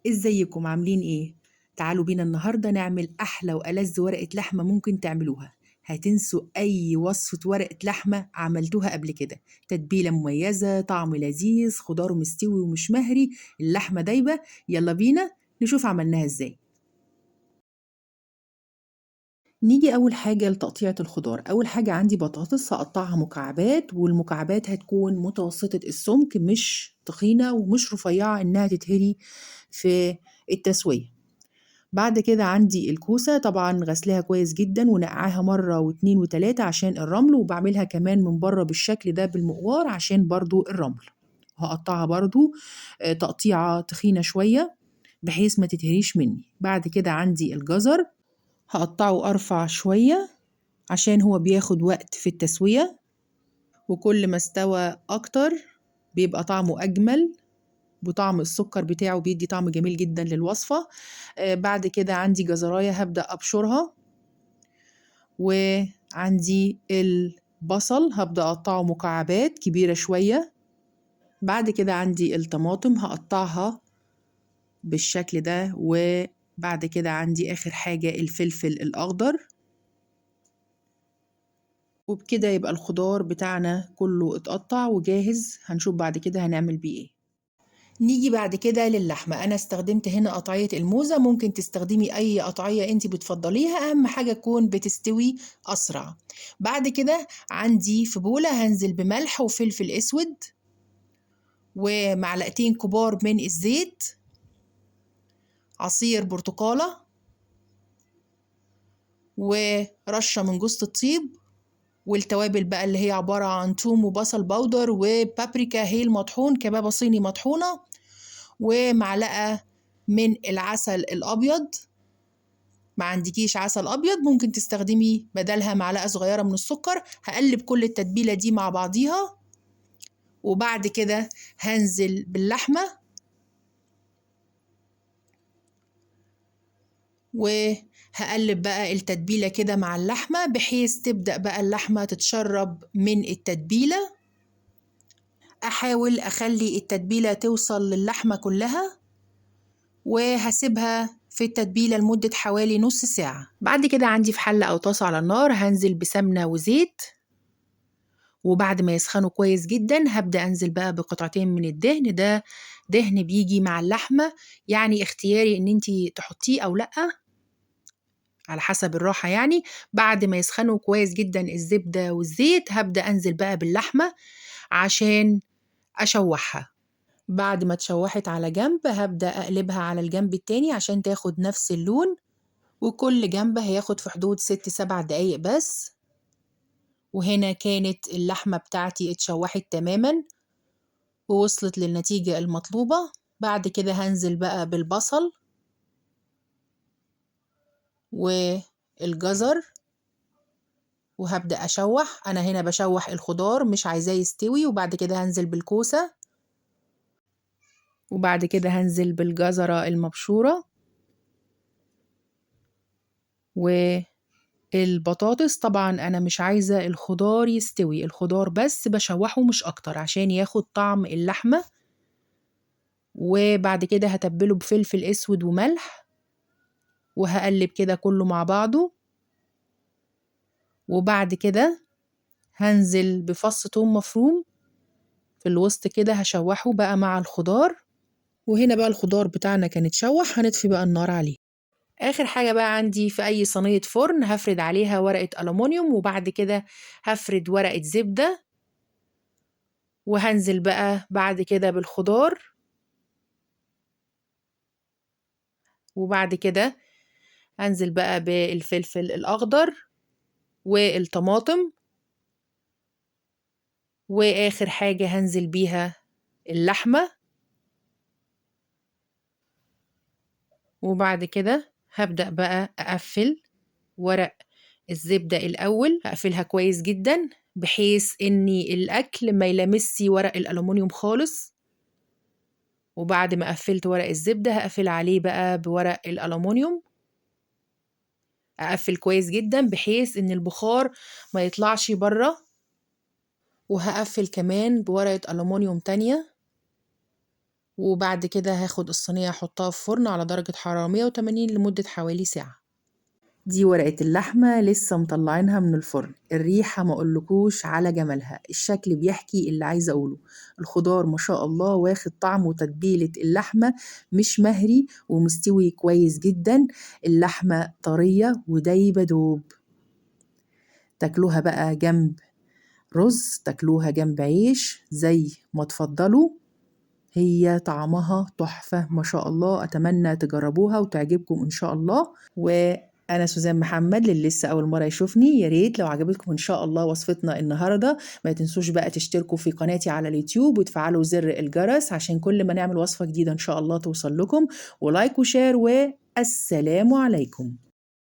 ازيكم عاملين ايه؟ تعالوا بينا النهاردة نعمل أحلى وألذ ورقة لحمة ممكن تعملوها. هتنسوا أي وصفة ورقة لحمة عملتوها قبل كده. تتبيلة مميزة، طعم لذيذ، خضار مستوي ومش مهري، اللحمة دايبة. يلا بينا نشوف عملناها ازاي. نيجي أول حاجة لتقطيعة الخضار. أول حاجة عندي بطاطس هقطعها مكعبات، والمكعبات هتكون متوسطة السمك، مش تخينة ومش رفيعة إنها تتهري في التسوية. بعد كده عندي الكوسة، طبعا غسلها كويس جدا ونقعها مرة واتنين وتلاتة عشان الرمل، وبعملها كمان من بره بالشكل ده بالمقوار عشان برضو الرمل. هقطعها برضو تقطيعة تخينة شوية بحيث ما تتهريش مني. بعد كده عندي الجزر، هقطعه أرفع شوية عشان هو بياخد وقت في التسوية، وكل ما استوى أكتر بيبقى طعمه أجمل، وطعم السكر بتاعه بيدي طعم جميل جدا للوصفة. بعد كده عندي جزراية هبدأ أبشرها، وعندي البصل هبدأ أقطعه مكعبات كبيرة شوية. بعد كده عندي الطماطم هقطعها بالشكل ده، وبعد كده عندي آخر حاجة الفلفل الأخضر. وبكده يبقى الخضار بتاعنا كله اتقطع وجاهز. هنشوف بعد كده هنعمل بيه ايه. نيجي بعد كده للحمة. أنا استخدمت هنا قطعية الموزة، ممكن تستخدمي أي قطعية أنت بتفضليها، أهم حاجة تكون بتستوي أسرع. بعد كده عندي في بولة هنزل بملح وفلفل أسود ومعلقتين كبار من الزيت، عصير برتقالة، ورشة من جوز الطيب، والتوابل بقى اللي هي عبارة عن توم وبصل بودر وبابريكا هيل مطحون، كبابة صيني مطحونة، ومعلقة من العسل الأبيض. ما عندكيش عسل أبيض ممكن تستخدمي بدلها معلقة صغيرة من السكر. هقلب كل التتبيلة دي مع بعضيها، وبعد كده هنزل باللحمة، وهقلب بقى التتبيلة كده مع اللحمة بحيث تبدأ بقى اللحمة تتشرب من التتبيلة. أحاول أخلي التتبيلة توصل للحمة كلها، وهسيبها في التتبيلة لمدة حوالي نص ساعة. بعد كده عندي في حلة أو طاسة على النار هنزل بسمنة وزيت، وبعد ما يسخنوا كويس جدا هبدأ أنزل بقى بقطعتين من الدهن. ده دهن بيجي مع اللحمة، يعني اختياري إن انتي تحطيه أو لأ على حسب الراحة يعني. بعد ما يسخنوا كويس جدا الزبدة والزيت هبدأ أنزل بقى باللحمة عشان أشوحها. بعد ما اتشوحت على جنب هبدأ أقلبها على الجنب التاني عشان تاخد نفس اللون، وكل جنب هياخد في حدود 6-7 دقايق بس. وهنا كانت اللحمة بتاعتي اتشوحت تماما ووصلت للنتيجة المطلوبة. بعد كده هنزل بقى بالبصل والجزر، وهبدأ أشوح. أنا هنا بشوح الخضار مش عايزاه يستوي. وبعد كده هنزل بالكوسة، وبعد كده هنزل بالجزرة المبشورة والبطاطس. طبعا أنا مش عايزة الخضار يستوي، الخضار بس بشوحه مش أكتر عشان ياخد طعم اللحمة. وبعد كده هتبله بفلفل أسود وملح، وهقلب كده كله مع بعضه. وبعد كده هنزل بفص ثوم مفروم في الوسط كده، هشوحه بقى مع الخضار. وهنا بقى الخضار بتاعنا كان اتشوح، هنطفي بقى النار عليه. آخر حاجة بقى عندي في أي صينية فرن هفرد عليها ورقة ألمونيوم، وبعد كده هفرد ورقة زبدة، وهنزل بقى بعد كده بالخضار. وبعد كده هنزل بقى بالفلفل الأخضر والطماطم، وآخر حاجة هنزل بيها اللحمة. وبعد كده هبدأ بقى أقفل ورق الزبدة الأول، هقفلها كويس جدا بحيث إني الأكل ما يلمسي ورق الألمونيوم خالص. وبعد ما قفلت ورق الزبدة هقفل عليه بقى بورق الألمونيوم، أقفل كويس جدا بحيث إن البخار ما يطلعش بره. وهقفل كمان بورقة ألمونيوم تانية، وبعد كده هاخد الصينية أحطها في فرن على درجة حرارة 180 لمدة حوالي ساعة. دي ورقة اللحمة لسه مطلعينها من الفرن، الريحة ما اقولكوش على جمالها، الشكل بيحكي اللي عايزة اقوله. الخضار ما شاء الله واخد طعم وتتبيلة اللحمة، مش مهري ومستوي كويس جدا، اللحمة طرية ودايبة دوب. تاكلوها بقى جنب رز، تاكلوها جنب عيش، زي ما تفضلوا. هي طعمها تحفة ما شاء الله، أتمنى تجربوها وتعجبكم إن شاء الله. وأنا سوزان محمد، اللي لسه أول مرة يشوفني يا ريت لو عجبتكم إن شاء الله وصفتنا النهاردة ما تنسوش بقى تشتركوا في قناتي على اليوتيوب وتفعلوا زر الجرس عشان كل ما نعمل وصفة جديدة إن شاء الله توصل لكم، ولايك وشير، والسلام عليكم.